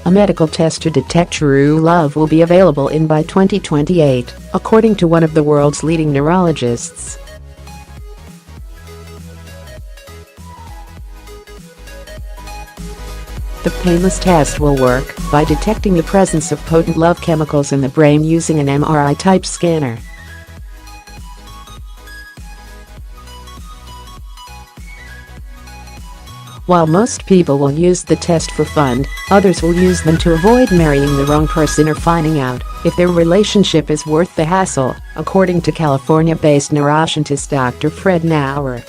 A medical test to detect true love will be available by 2028, according to one of the world's leading neurologists. The painless test will work by detecting the presence of potent love chemicals in the brain using an MRI-type scanner. While most people will use the test for fun, others will use them to avoid marrying the wrong person or finding out if their relationship is worth the hassle, according to California-based neuroscientist Dr. Fred Nour.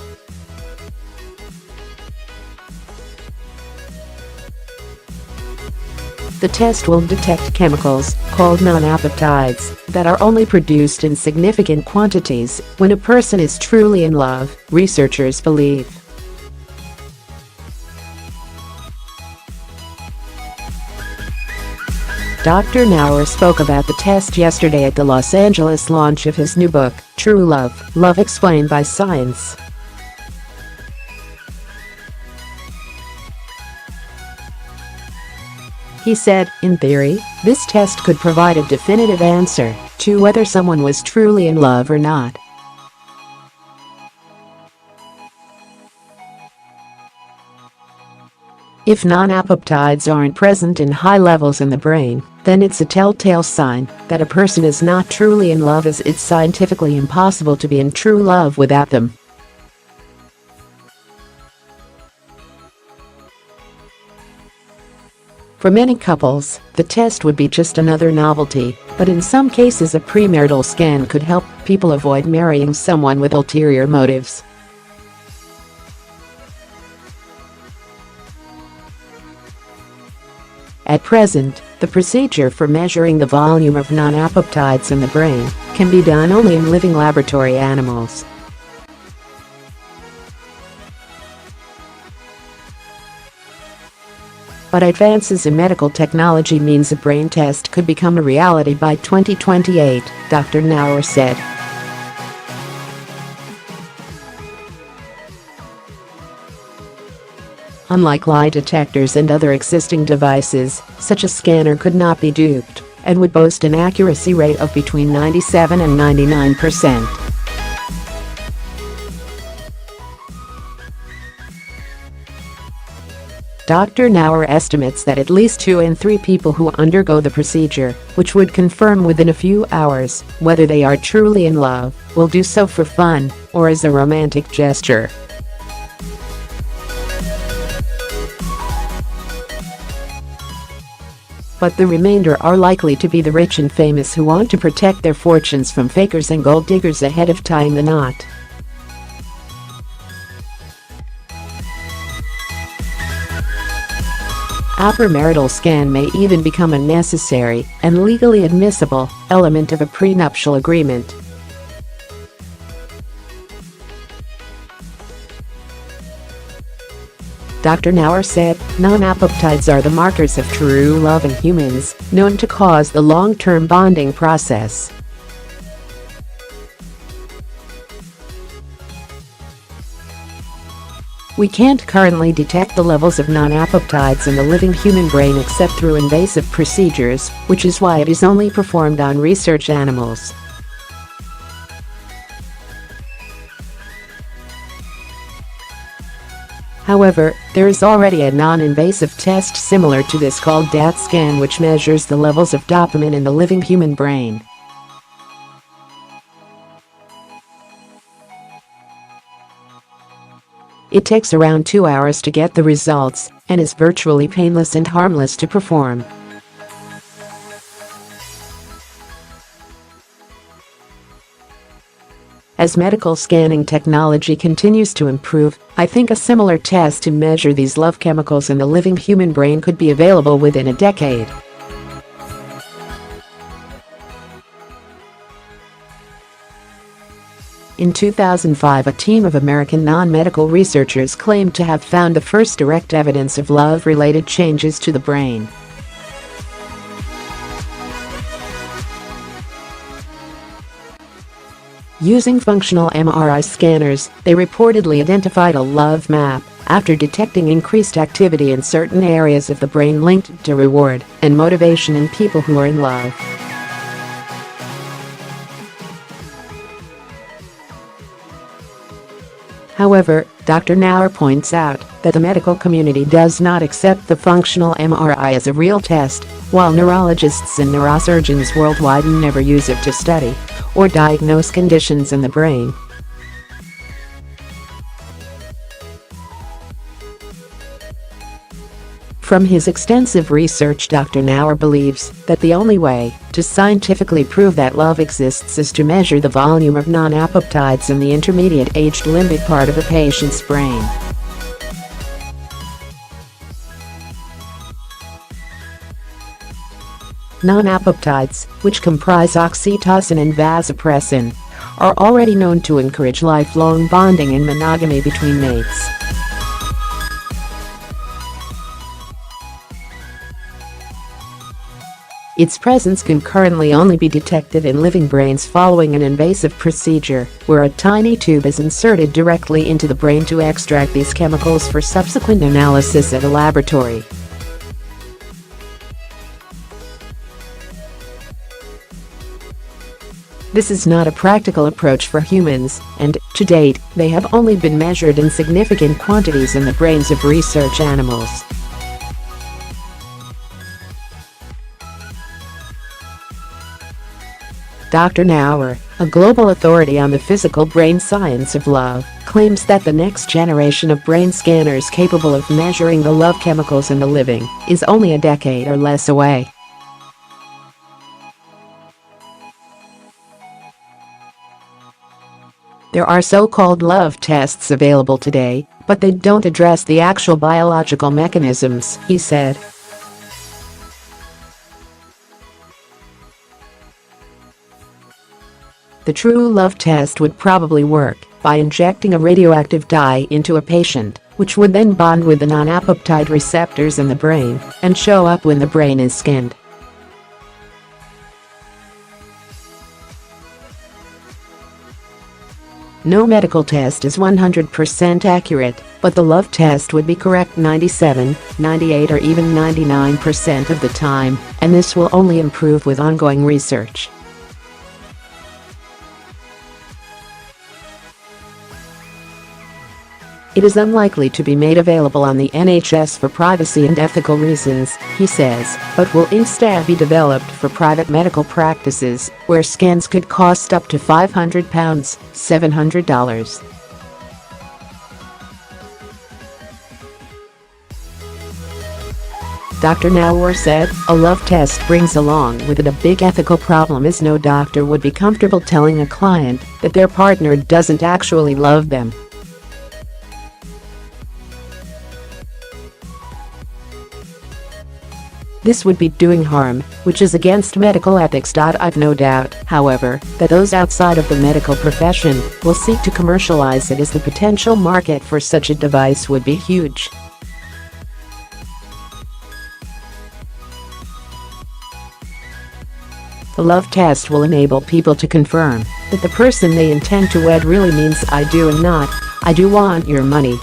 The test will detect chemicals, called nonapeptides, that are only produced in significant quantities when a person is truly in love, researchers believe. Dr. Nour spoke about the test yesterday at the Los Angeles launch of his new book, True Love, Love Explained by Science. He said, in theory, this test could provide a definitive answer to whether someone was truly in love or not. If nonapeptides aren't present in high levels in the brain, then it's a telltale sign that a person is not truly in love, as it's scientifically impossible to be in true love without them. For many couples, the test would be just another novelty, but in some cases a pre-marital scan could help people avoid marrying someone with ulterior motives. At present, the procedure for measuring the volume of nonapeptides in the brain can be done only in living laboratory animals. But advances in medical technology means a brain test could become a reality by 2028, Dr. Nour said. Unlike lie detectors and other existing devices, such a scanner could not be duped and would boast an accuracy rate of between 97 and 99%. Dr. Nour estimates that at least 2 in 3 people who undergo the procedure, which would confirm within a few hours whether they are truly in love, will do so for fun or as a romantic gesture. But the remainder are likely to be the rich and famous who want to protect their fortunes from fakers and gold diggers ahead of tying the knot. A pre-marital scan may even become a necessary and legally admissible element of a prenuptial agreement. Dr. Nour said, nonapeptides are the markers of true love in humans, known to cause the long-term bonding process. We can't currently detect the levels of nonapeptides in the living human brain except through invasive procedures, which is why it is only performed on research animals. However, there is already a non-invasive test similar to this called DAT scan, which measures the levels of dopamine in the living human brain. It takes around 2 hours to get the results and is virtually painless and harmless to perform. As medical scanning technology continues to improve, I think a similar test to measure these love chemicals in the living human brain could be available within a decade. In 2005, a team of American non-medical researchers claimed to have found the first direct evidence of love-related changes to the brain. Using functional MRI scanners, they reportedly identified a love map after detecting increased activity in certain areas of the brain linked to reward and motivation in people who are in love. However, Dr. Nour points out that the medical community does not accept the functional MRI as a real test, while neurologists and neurosurgeons worldwide never use it to study or diagnose conditions in the brain. From his extensive research, Dr. Nour believes that the only way to scientifically prove that love exists is to measure the volume of nonapeptides in the intermediate-aged limbic part of a patient's brain. Nonapeptides, which comprise oxytocin and vasopressin, are already known to encourage lifelong bonding and monogamy between mates. Its presence can currently only be detected in living brains following an invasive procedure, where a tiny tube is inserted directly into the brain to extract these chemicals for subsequent analysis at a laboratory. This is not a practical approach for humans, and, to date, they have only been measured in significant quantities in the brains of research animals. Dr. Nour, a global authority on the physical brain science of love, claims that the next generation of brain scanners capable of measuring the love chemicals in the living is only a decade or less away. There are so-called love tests available today, but they don't address the actual biological mechanisms, he said. The true love test would probably work by injecting a radioactive dye into a patient, which would then bond with the nonapeptide receptors in the brain and show up when the brain is scanned. No medical test is 100% accurate, but the love test would be correct 97, 98 or even 99% of the time, and this will only improve with ongoing research. It is unlikely to be made available on the NHS for privacy and ethical reasons, he says, but will instead be developed for private medical practices, where scans could cost up to £500, $700. Dr. Nour said, "A love test brings along with it a big ethical problem, as no doctor would be comfortable telling a client that their partner doesn't actually love them. This would be doing harm, which is against medical ethics. I've no doubt, however, that those outside of the medical profession will seek to commercialize it, as the potential market for such a device would be huge." The love test will enable people to confirm that the person they intend to wed really means "I do" and not "I do want your money."